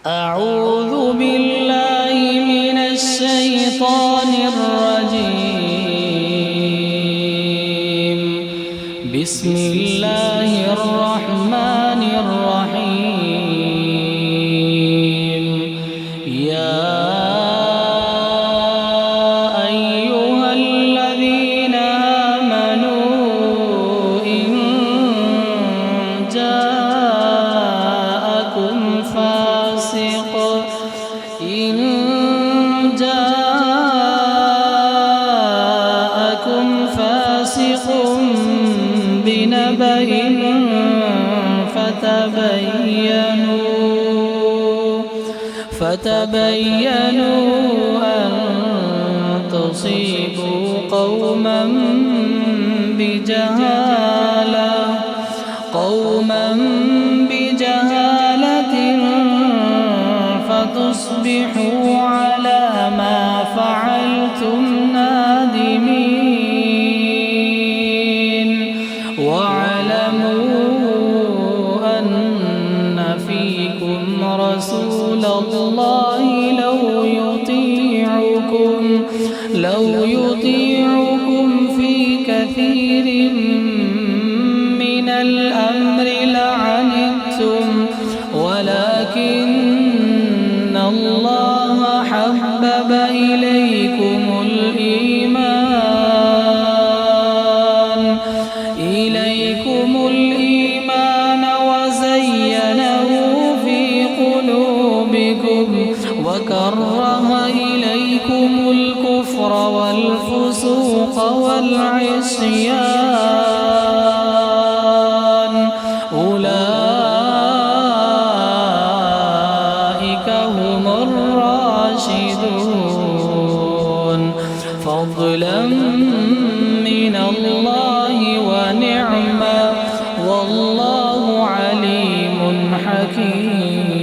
أعوذ بالله من الشيطان الرجيم. بسم الله الرحمن الرحيم. يا أيها الذين آمنوا إن جاءكم فاسق بنبأ فتبينوا أن تصيبوا قوما بجهالة فتصبحوا على ما فعلتم نادمين. واعلموا أن فيكم رسول الله لو يطيعكم في كثير من الأمر لعنتم، ولكن الله حبب إليكم الإيمان وزينه في قلوبكم وكره إليكم الكفر والفسوق والعصيان، أولئك هم الراشدون، فضلا من الله ونعمة، والله عليم حكيم.